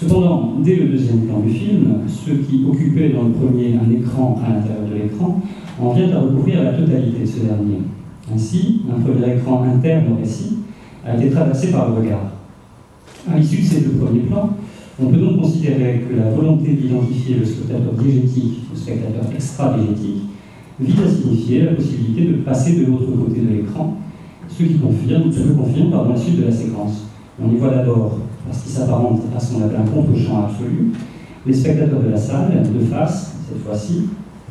Cependant, dès le deuxième plan du film, ce qui occupait dans le premier un écran à l'intérieur de l'écran en vient à recouvrir la totalité de ce dernier. Ainsi, un premier écran interne au récit a été traversé par le regard. À l'issue de ces deux premiers plans, on peut donc considérer que la volonté d'identifier le spectateur diégétique au spectateur extra-diégétique vise à signifier la possibilité de passer de l'autre côté de l'écran, ce que confirme par la suite de la séquence. On y voit d'abord, parce qu'il s'apparente à ce qu'on appelle un contre-champ absolu, les spectateurs de la salle, de face, cette fois-ci,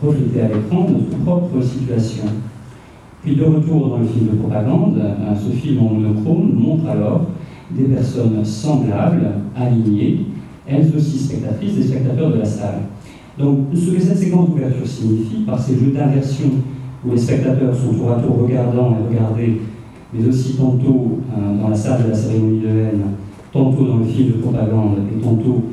refléter à l'écran notre propre situation. Puis de retour dans le film de propagande, ce film en monochrome montre alors des personnes semblables, alignées, elles aussi spectatrices des spectateurs de la salle. Donc ce que cette séquence d'ouverture signifie, par ces jeux d'inversion où les spectateurs sont tour à tour regardants et regardés, mais aussi tantôt dans la salle de la cérémonie de haine, tantôt dans le film de propagande et tantôt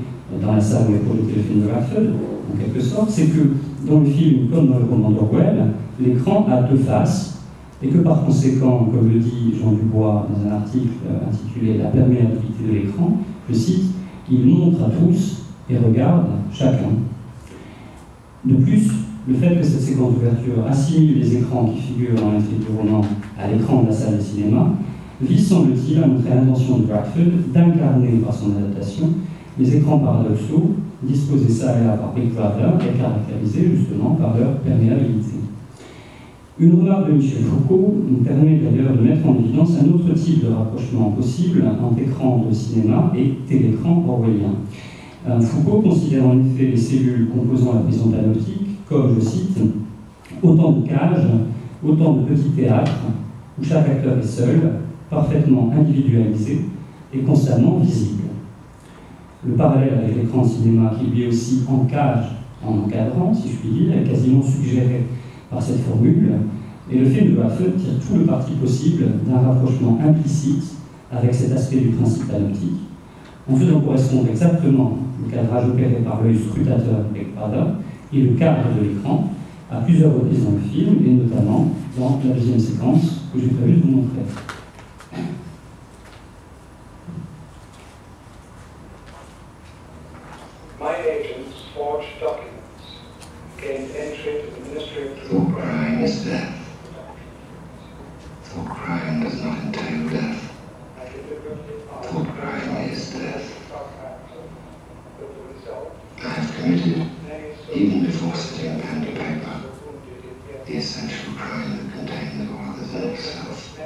dans la salle où est projeté le film de Radford, en quelque sorte, c'est que dans le film, comme dans le roman d'Orwell, l'écran a deux faces, et que par conséquent, comme le dit Jean Dubois dans un article intitulé « La perméabilité de l'écran », je cite, « il montre à tous et regarde chacun ». De plus, le fait que cette séquence d'ouverture assimile les écrans qui figurent dans l'intrigue du roman à l'écran de la salle de cinéma vise, semble-t-il, à montrer l'intention de Bradford d'incarner par son adaptation les écrans paradoxaux disposés ça et là par Big Brother et caractérisés justement par leur perméabilité. Une remarque de Michel Foucault nous permet d'ailleurs de mettre en évidence un autre type de rapprochement possible entre écran de cinéma et télécran orwellien. Foucault considère en effet les cellules composant la prison panoptique comme, je cite, autant de cages, autant de petits théâtres où chaque acteur est seul, parfaitement individualisé et constamment visible. Le parallèle avec l'écran de cinéma qui lui aussi encage en encadrant, si je puis dire, est quasiment suggéré par cette formule, et le film de Bradford tire tout le parti possible d'un rapprochement implicite avec cet aspect du principe panoptique, en faisant correspondre exactement le cadrage opéré par l'œil scrutateur de Big Brother et le cadre de l'écran à plusieurs reprises dans le film, et notamment dans la deuxième séquence que j'ai prévu de vous montrer. My agents forged documents, gained entry to the Ministry of True Crime is death. Thought crime does not entail death. Thought crime is death. I have committed, even before setting pen to paper, the essential crime that contains all others in itself.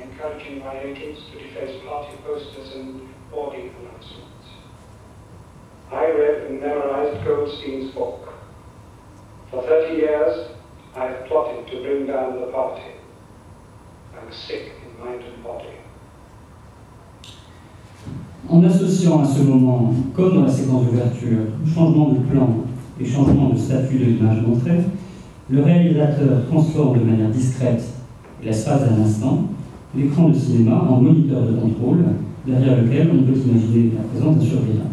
Encouraging my agents to deface party posters and boarding announcements. I read and memorized Goldstein's book. For 30 years, I have plotted to bring down the party. I was sick in mind and body. En associant à ce moment, comme dans la séquence d'ouverture, changement de plan et changement de statut de l'image montrée, le réalisateur transforme de manière discrète, et l'espace d'un instant, l'écran de cinéma en moniteur de contrôle, derrière lequel on peut imaginer la présence d'un surveillant.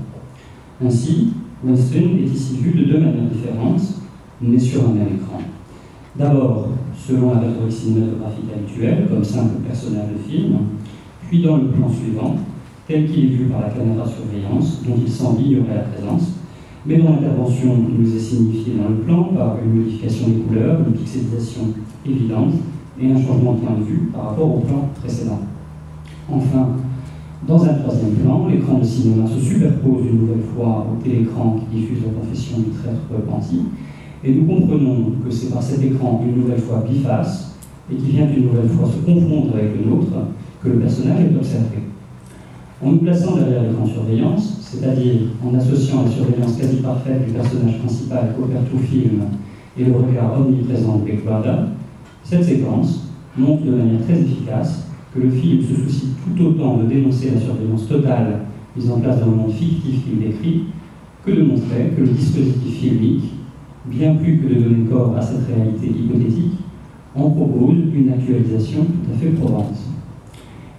Ainsi, Weinstein est ici vu de deux manières différentes, mais sur un même écran. D'abord, selon la rhétorique cinématographique habituelle, comme simple personnage de film, puis dans le plan suivant, tel qu'il est vu par la caméra surveillance, dont il semble ignorer la présence, mais dont l'intervention nous est signifiée dans le plan par une modification des couleurs, une pixelisation évidente et un changement de point de vue par rapport au plan précédent. Enfin, dans un troisième plan, l'écran de cinéma se superpose une nouvelle fois au télécran qui diffuse la confession du traître repenti, et nous comprenons que c'est par cet écran une nouvelle fois biface, et qui vient une nouvelle fois se confondre avec le nôtre, que le personnage est observé. En nous plaçant derrière l'écran surveillance, c'est-à-dire en associant la surveillance quasi parfaite du personnage principal qu'opère tout film et le regard omniprésent de Big Brother, cette séquence montre de manière très efficace que le film se soucie tout autant de dénoncer la surveillance totale mise en place dans le monde fictif qu'il décrit, que de montrer que le dispositif filmique, bien plus que de donner corps à cette réalité hypothétique, en propose une actualisation tout à fait probante.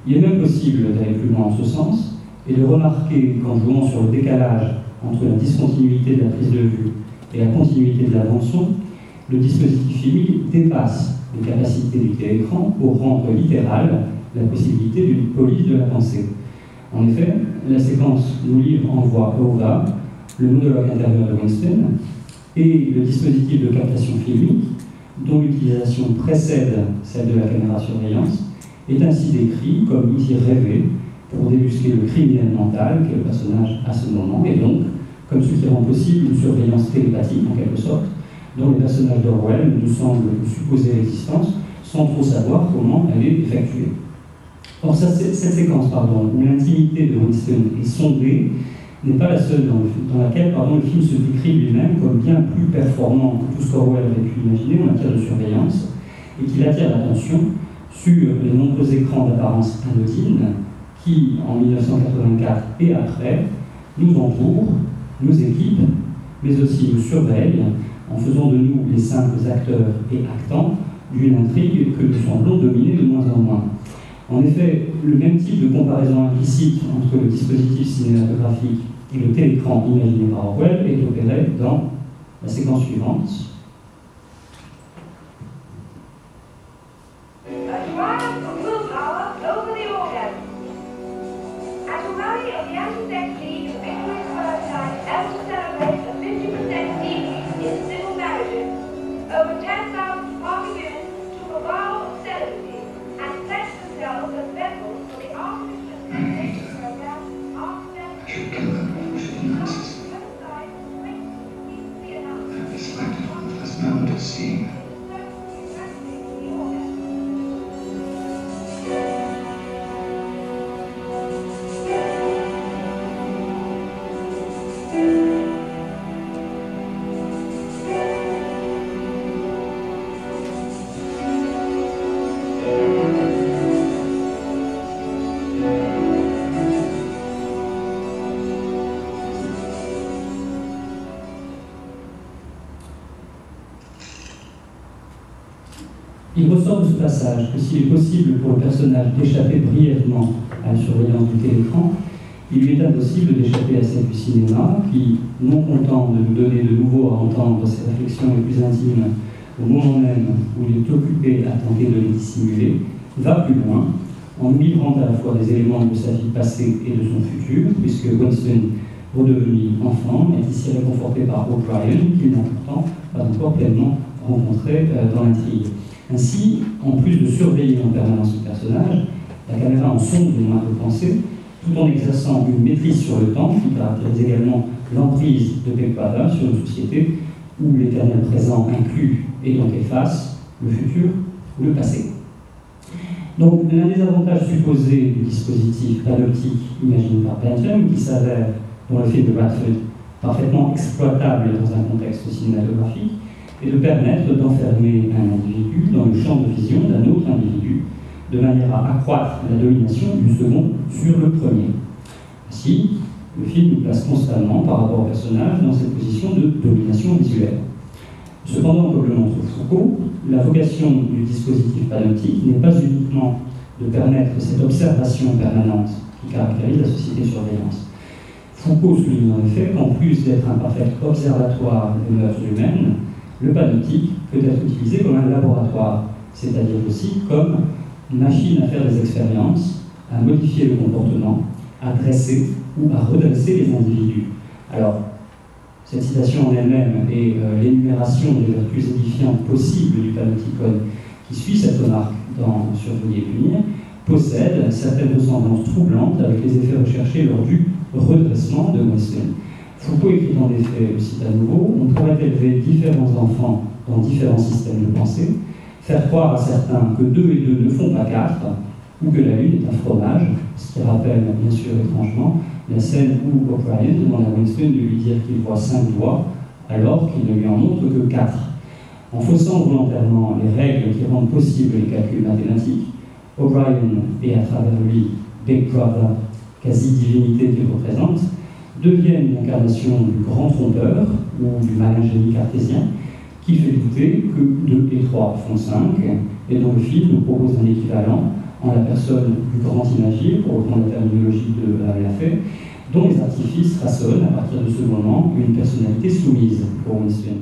Il est même possible d'aller plus loin en ce sens et de remarquer qu'en jouant sur le décalage entre la discontinuité de la prise de vue et la continuité de la bande-son, le dispositif filmique dépasse les capacités du télécran pour rendre littérale la possibilité d'une police de la pensée. En effet, la séquence nous livre en voix haute le monologue intérieur de Winston et le dispositif de captation filmique, dont l'utilisation précède celle de la caméra surveillance, est ainsi décrit comme outil rêvé pour débusquer le criminel mental qu'est le personnage à ce moment, et donc comme ce qui rend possible une surveillance télépathique, en quelque sorte, dont les personnages d'Orwell nous semblent supposer l'existence sans trop savoir comment elle est effectuée. Or, cette séquence où l'intimité de Winston est sondée n'est pas la seule dans laquelle le film se décrit lui-même comme bien plus performant que tout ce qu'Orwell avait pu imaginer en matière de surveillance, et qu'il attire l'attention sur les nombreux écrans d'apparence anodine qui, en 1984 et après, nous entourent, nous équipent, mais aussi nous surveillent, en faisant de nous les simples acteurs et actants d'une intrigue que nous semblons dominer de moins en moins. En effet, le même type de comparaison implicite entre le dispositif cinématographique et le télécran imaginé par Orwell est opéré dans la séquence suivante. Il ressort de ce passage que s'il est possible pour le personnage d'échapper brièvement à la surveillance du télécran, il lui est impossible d'échapper à celle du cinéma qui, non content de nous donner de nouveau à entendre ses réflexions les plus intimes au moment même où il est occupé à tenter de les dissimuler, va plus loin en nous livrant à la fois des éléments de sa vie passée et de son futur, puisque Winston, redevenu enfant, est ici réconforté par O'Brien, qu'il n'a pourtant pas encore pleinement rencontré dans l'intrigue. Ainsi, en plus de surveiller en permanence le personnage, la caméra en sonde les moindres pensées, tout en exerçant une maîtrise sur le temps qui caractérise également l'emprise de Pecpada sur une société où l'éternel présent inclut et donc efface le futur ou le passé. Donc, l'un des avantages supposés du dispositif panoptique imaginé par Bentham, qui s'avère dans le film de Radford parfaitement exploitable dans un contexte cinématographique, est de permettre d'enfermer un individu dans le champ de vision d'un autre individu, de manière à accroître la domination du second sur le premier. Ainsi, le film nous place constamment par rapport au personnage dans cette position de domination visuelle. Cependant, comme le montre Foucault, la vocation du dispositif panoptique n'est pas uniquement de permettre cette observation permanente qui caractérise la société surveillance. Foucault souligne en effet qu'en plus d'être un parfait observatoire des mœurs humaines, le panoptique peut être utilisé comme un laboratoire, c'est-à-dire aussi comme une machine à faire des expériences, à modifier le comportement, à dresser ou à redresser les individus. Alors, cette citation en elle-même et l'énumération des vertus édifiantes possibles du panopticon qui suit cette remarque dans Surveiller et punir possède certaines ressemblances troublantes avec les effets recherchés lors du redressement de Winston. Foucault écrit en effet, aussi à nouveau, on pourrait élever différents enfants dans différents systèmes de pensée, faire croire à certains que 2 et 2 ne font pas 4, ou que la Lune est un fromage, ce qui rappelle bien sûr étrangement la scène où O'Brien demande à Winston de lui dire qu'il voit 5 doigts, alors qu'il ne lui en montre que 4. En faussant volontairement les règles qui rendent possibles les calculs mathématiques, O'Brien et à travers lui Big Brother, quasi-divinité qu'il représente, deviennent une incarnation du grand trompeur ou du malin génie cartésien qui fait douter que 2 et 3 font 5 et dont le film nous propose un équivalent en la personne du grand imagier, pour reprendre la terminologie de Lafay, dont les artifices façonnent à partir de ce moment une personnalité soumise pour Winston.